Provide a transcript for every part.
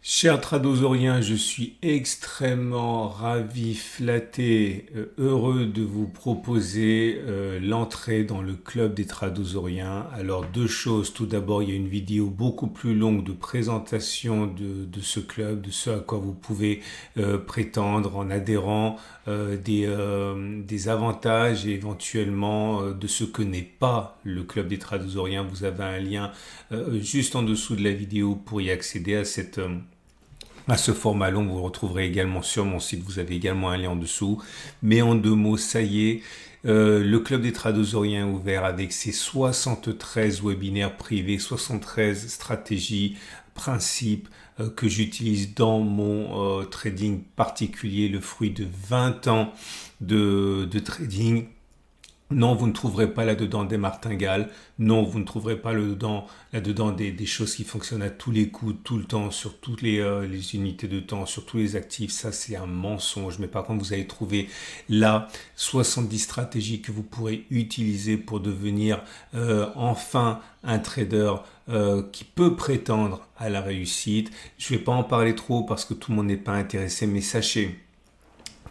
Cher Tradosaurien, je suis extrêmement ravi, flatté, heureux de vous proposer l'entrée dans le club des Tradosauriens. Alors deux choses, tout d'abord il y a une vidéo beaucoup plus longue de présentation de ce club, de ce à quoi vous pouvez prétendre en adhérant, des avantages et éventuellement de ce que n'est pas le club des Tradosauriens. Vous avez un lien juste en dessous de la vidéo pour y accéder à ce format long. Vous le retrouverez également sur mon site, vous avez également un lien en dessous. Mais en deux mots, ça y est, le club des Tradosauriens est ouvert avec ses 73 webinaires privés, 73 stratégies, principes que j'utilise dans mon trading particulier, le fruit de 20 ans de trading. Non, vous ne trouverez pas là-dedans des martingales. Non, vous ne trouverez pas là-dedans des choses qui fonctionnent à tous les coups, tout le temps, sur toutes les unités de temps, sur tous les actifs. Ça, c'est un mensonge. Mais par contre, vous allez trouver là 70 stratégies que vous pourrez utiliser pour devenir enfin un trader qui peut prétendre à la réussite. Je ne vais pas en parler trop parce que tout le monde n'est pas intéressé, mais sachez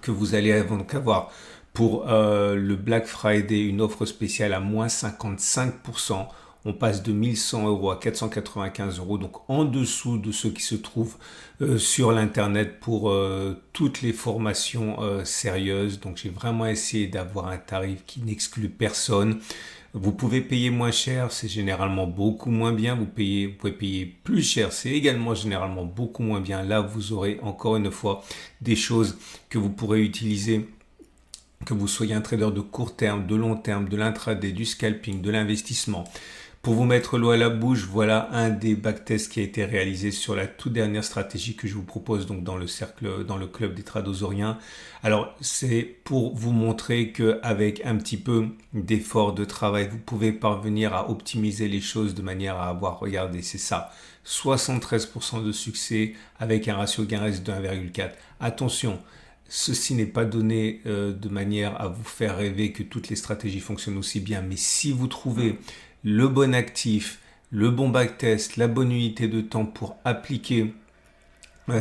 que vous allez donc avoir pour le Black Friday une offre spéciale à moins 55%. On passe de 1100 euros à 495 euros, donc en dessous de ce qui se trouve sur l'internet pour toutes les formations sérieuses. Donc j'ai vraiment essayé d'avoir un tarif qui n'exclut personne. Vous pouvez payer moins cher, c'est généralement beaucoup moins bien. Vous pouvez payer plus cher, c'est également généralement beaucoup moins bien. Là, vous aurez encore une fois des choses que vous pourrez utiliser, que vous soyez un trader de court terme, de long terme, de l'intraday, du scalping, de l'investissement. Pour vous mettre l'eau à la bouche, voilà un des backtests qui a été réalisé sur la toute dernière stratégie que je vous propose donc dans le club des Tradosauriens. Alors c'est pour vous montrer qu'avec un petit peu d'effort de travail, vous pouvez parvenir à optimiser les choses de manière à avoir, regardez, c'est ça, 73% de succès avec un ratio gain-risque de 1,4. Attention, ceci n'est pas donné de manière à vous faire rêver que toutes les stratégies fonctionnent aussi bien, mais si vous trouvez le bon actif, le bon backtest, la bonne unité de temps pour appliquer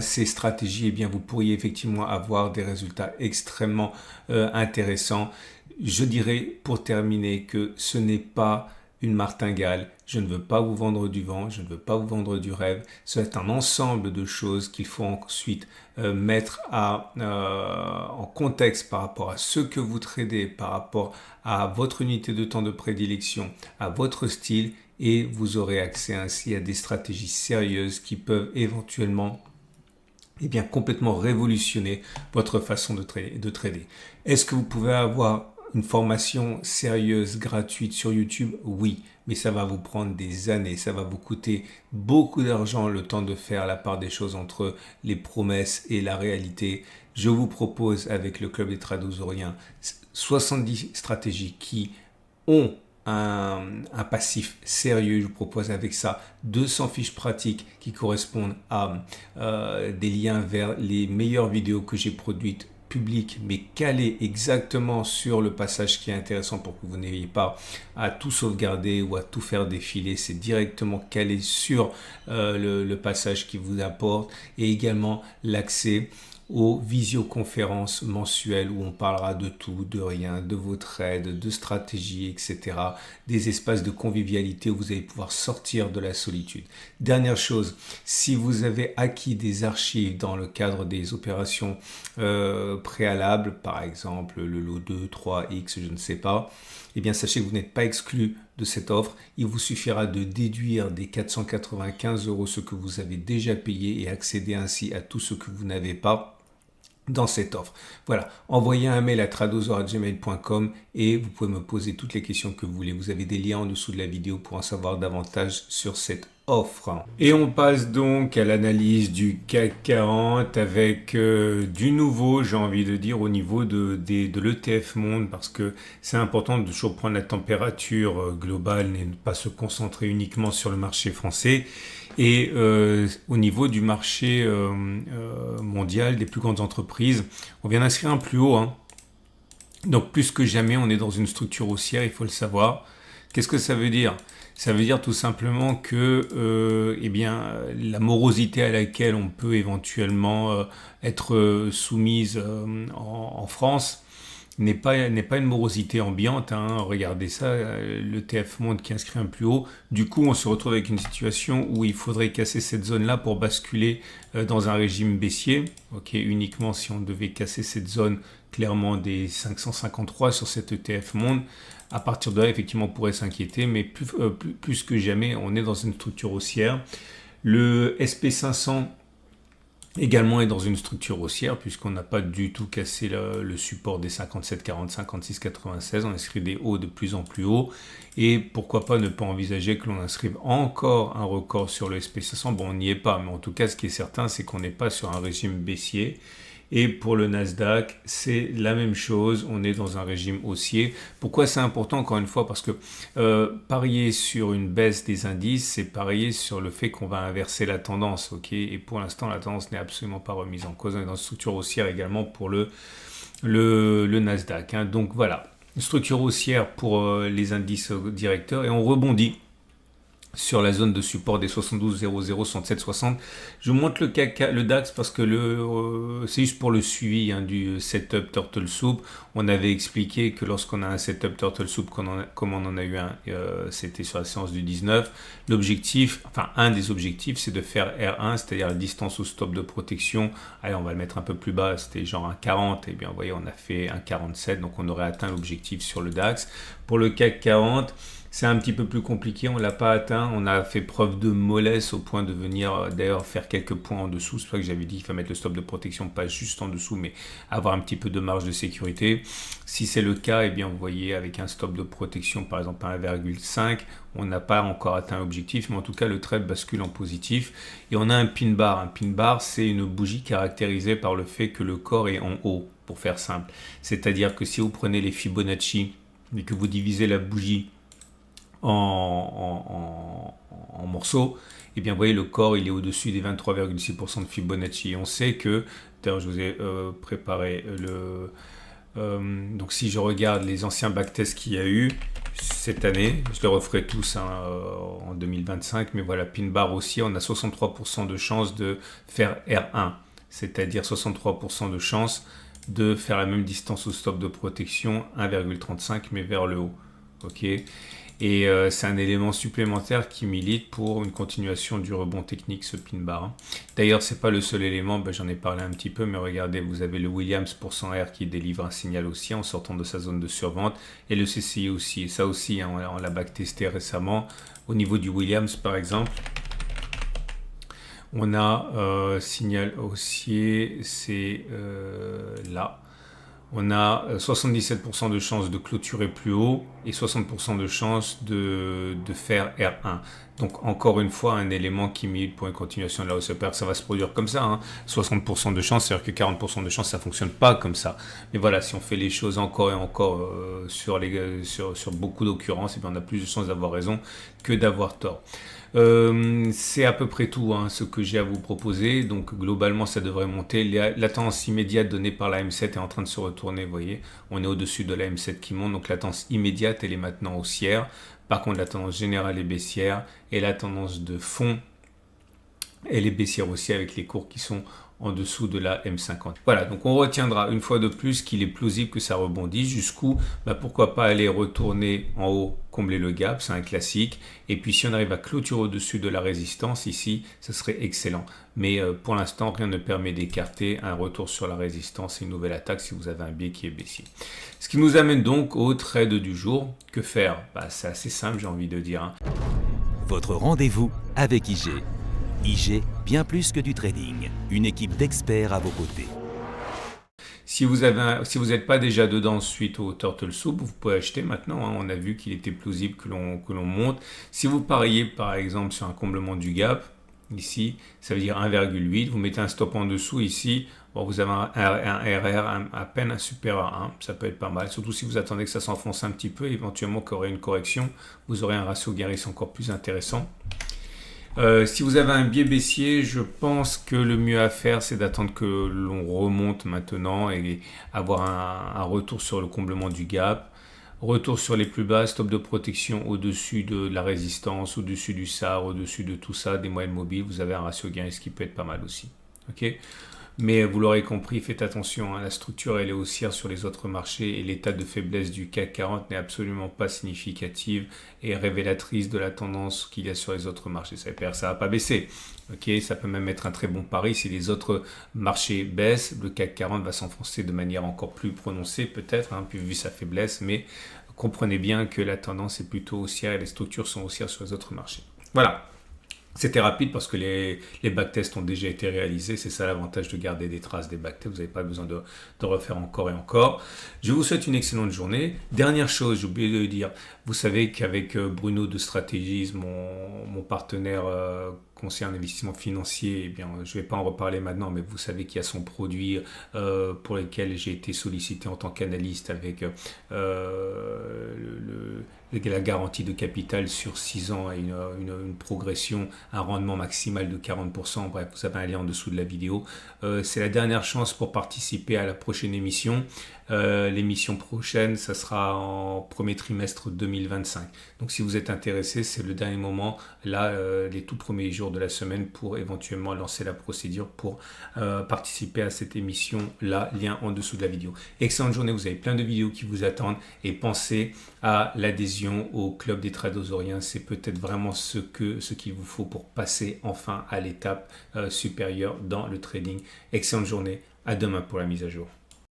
ces stratégies, eh bien vous pourriez effectivement avoir des résultats extrêmement intéressants. Je dirais pour terminer que ce n'est pas une martingale. Je ne veux pas vous vendre du vent, je ne veux pas vous vendre du rêve. C'est un ensemble de choses qu'il faut ensuite mettre en contexte par rapport à ce que vous tradez, par rapport à votre unité de temps de prédilection, à votre style, et vous aurez accès ainsi à des stratégies sérieuses qui peuvent éventuellement complètement révolutionner votre façon de trader. Est-ce que vous pouvez avoir une formation sérieuse, gratuite sur YouTube? Oui, mais ça va vous prendre des années, ça va vous coûter beaucoup d'argent le temps de faire la part des choses entre les promesses et la réalité. Je vous propose avec le Club des Tradosauriens 70 stratégies qui ont un passif sérieux. Je vous propose avec ça 200 fiches pratiques qui correspondent à des liens vers les meilleures vidéos que j'ai produites public, mais calé exactement sur le passage qui est intéressant pour que vous n'ayez pas à tout sauvegarder ou à tout faire défiler. C'est directement calé sur le passage qui vous apporte, et également l'accès aux visioconférences mensuelles où on parlera de tout, de rien, de vos trades, de stratégie, etc. Des espaces de convivialité où vous allez pouvoir sortir de la solitude. Dernière chose, si vous avez acquis des archives dans le cadre des opérations préalables, par exemple le lot 2, 3, X, je ne sais pas, eh bien sachez que vous n'êtes pas exclu de cette offre. Il vous suffira de déduire des 495 euros ce que vous avez déjà payé et accéder ainsi à tout ce que vous n'avez pas dans cette offre. Voilà, envoyez un mail à tradosaur@gmail.com et vous pouvez me poser toutes les questions que vous voulez. Vous avez des liens en dessous de la vidéo pour en savoir davantage sur cette offre. Et on passe donc à l'analyse du CAC 40 avec du nouveau, j'ai envie de dire, au niveau de l'ETF Monde, parce que c'est important de toujours prendre la température globale et ne pas se concentrer uniquement sur le marché français. Et au niveau du marché mondial, des plus grandes entreprises, on vient d'inscrire un plus haut. Donc plus que jamais, on est dans une structure haussière, il faut le savoir. Qu'est-ce que ça veut dire? Ça veut dire tout simplement que eh bien, la morosité à laquelle on peut éventuellement être soumise en France n'est pas une morosité ambiante, hein. Regardez ça, le TF Monde qui inscrit un plus haut. Du coup, on se retrouve avec une situation où il faudrait casser cette zone-là pour basculer dans un régime baissier. Ok, uniquement si on devait casser cette zone clairement des 553 sur cet ETF Monde. À partir de là, effectivement, on pourrait s'inquiéter, mais plus que jamais, on est dans une structure haussière. Le SP500 également est dans une structure haussière puisqu'on n'a pas du tout cassé le support des 57,40, 56,96. On inscrit des hauts de plus en plus hauts et pourquoi pas ne pas envisager que l'on inscrive encore un record sur le SP500. Bon, on n'y est pas, mais en tout cas, ce qui est certain, c'est qu'on n'est pas sur un régime baissier. Et pour le Nasdaq, c'est la même chose, on est dans un régime haussier. Pourquoi c'est important encore une fois? Parce que parier sur une baisse des indices, c'est parier sur le fait qu'on va inverser la tendance. Ok, et pour l'instant, la tendance n'est absolument pas remise en cause. On est dans une structure haussière également pour le Nasdaq, hein. Donc voilà, une structure haussière pour les indices directeurs et on rebondit sur la zone de support des 72,00, 67,60. Je vous montre le DAX parce que c'est juste pour le suivi, hein, du setup Turtle Soup. On avait expliqué que lorsqu'on a un setup Turtle Soup, comme on en a eu un, c'était sur la séance du 19, un des objectifs, c'est de faire R1, c'est-à-dire la distance au stop de protection. Allez, on va le mettre un peu plus bas, c'était genre un 40, et bien vous voyez, on a fait un 47, donc on aurait atteint l'objectif sur le DAX. Pour le CAC 40, c'est un petit peu plus compliqué, on ne l'a pas atteint, on a fait preuve de mollesse au point de venir d'ailleurs faire quelques points en dessous. C'est pour ça que j'avais dit qu'il fallait mettre le stop de protection pas juste en dessous, mais avoir un petit peu de marge de sécurité. Si c'est le cas, eh bien vous voyez avec un stop de protection par exemple à 1,5, on n'a pas encore atteint l'objectif, mais en tout cas le trade bascule en positif. Et on a un pin bar. Un pin bar, c'est une bougie caractérisée par le fait que le corps est en haut, pour faire simple. C'est-à-dire que si vous prenez les Fibonacci et que vous divisez la bougie en morceaux, et bien vous voyez le corps il est au-dessus des 23,6% de Fibonacci. Et on sait que, d'ailleurs je vous ai préparé donc si je regarde les anciens backtests qu'il y a eu cette année, je les referai tous, hein, en 2025, mais voilà, pin bar aussi, on a 63% de chance de faire R1, c'est-à-dire 63% de chance de faire la même distance au stop de protection, 1,35 mais vers le haut. Ok. Et c'est un élément supplémentaire qui milite pour une continuation du rebond technique, ce pin bar. D'ailleurs, c'est pas le seul élément, j'en ai parlé un petit peu, mais regardez, vous avez le Williams pour 100 R qui délivre un signal aussi en sortant de sa zone de survente, et le CCI aussi. Et ça aussi, hein, on l'a backtesté récemment. Au niveau du Williams, par exemple, on a signal haussier, c'est là. On a 77% de chances de clôturer plus haut et 60% de chances de faire R1. Donc encore une fois, un élément qui milite pour une continuation de la hausse. J'espère que ça va se produire comme ça, hein. 60% de chances, c'est-à-dire que 40% de chances, ça ne fonctionne pas comme ça. Mais voilà, si on fait les choses encore et encore sur beaucoup d'occurrences, on a plus de chances d'avoir raison que d'avoir tort. C'est à peu près tout, hein, ce que j'ai à vous proposer. Donc globalement ça devrait monter. La tendance immédiate donnée par la M7 est en train de se retourner, vous voyez. On est au-dessus de la M7 qui monte. Donc la tendance immédiate elle est maintenant haussière. Par contre la tendance générale est baissière. Et la tendance de fond elle est baissière aussi avec les cours qui sont en dessous de la M50. Voilà, donc on retiendra une fois de plus qu'il est plausible que ça rebondisse. Jusqu'où, pourquoi pas aller retourner en haut, combler le gap, c'est un classique. Et puis si on arrive à clôturer au-dessus de la résistance ici, ce serait excellent. Mais pour l'instant, rien ne permet d'écarter un retour sur la résistance et une nouvelle attaque si vous avez un biais qui est baissier. Ce qui nous amène donc au trade du jour. Que faire? C'est assez simple, j'ai envie de dire, hein. Votre rendez-vous avec IG. IG, bien plus que du trading, une équipe d'experts à vos côtés. Si vous n'êtes pas déjà dedans suite au Turtle Soup, vous pouvez acheter maintenant, hein. On a vu qu'il était plausible que l'on monte. Si vous pariez par exemple sur un comblement du gap, ici, ça veut dire 1,8, vous mettez un stop en dessous ici, vous avez un RR à peine un super A1, ça peut être pas mal, surtout si vous attendez que ça s'enfonce un petit peu, éventuellement qu'il y aurait une correction, vous aurez un ratio Garris encore plus intéressant. Si vous avez un biais baissier, je pense que le mieux à faire, c'est d'attendre que l'on remonte maintenant et avoir un retour sur le comblement du gap. Retour sur les plus bas, stop de protection au-dessus de la résistance, au-dessus du SAR, au-dessus de tout ça, des moyennes mobiles, vous avez un ratio gain-risque qui peut être pas mal aussi. Ok. Mais vous l'aurez compris, faites attention, hein, la structure elle est haussière sur les autres marchés et l'état de faiblesse du CAC 40 n'est absolument pas significative et révélatrice de la tendance qu'il y a sur les autres marchés. Ça ne va pas baisser. Okay, ça peut même être un très bon pari. Si les autres marchés baissent, le CAC 40 va s'enfoncer de manière encore plus prononcée peut-être, hein, vu sa faiblesse, mais comprenez bien que la tendance est plutôt haussière et les structures sont haussières sur les autres marchés. Voilà. C'était rapide parce que les backtests ont déjà été réalisés. C'est ça l'avantage de garder des traces des backtests. Vous n'avez pas besoin de refaire encore et encore. Je vous souhaite une excellente journée. Dernière chose, j'ai oublié de le dire. Vous savez qu'avec Bruno de Stratégies, mon partenaire conseiller en investissement financier, eh bien, je ne vais pas en reparler maintenant, mais vous savez qu'il y a son produit pour lequel j'ai été sollicité en tant qu'analyste avec la garantie de capital sur 6 ans et une progression, un rendement maximal de 40%. Bref, vous avez un lien en dessous de la vidéo. C'est la dernière chance pour participer à la prochaine émission. L'émission prochaine, ça sera en premier trimestre 2025. Donc si vous êtes intéressé, c'est le dernier moment, là, les tout premiers jours de la semaine pour éventuellement lancer la procédure pour participer à cette émission-là, lien en dessous de la vidéo. Excellente journée, vous avez plein de vidéos qui vous attendent et pensez à l'adhésion au club des tradosoriens. C'est peut-être vraiment ce qu'il vous faut pour passer enfin à l'étape supérieure dans le trading. Excellente journée, à demain pour la mise à jour.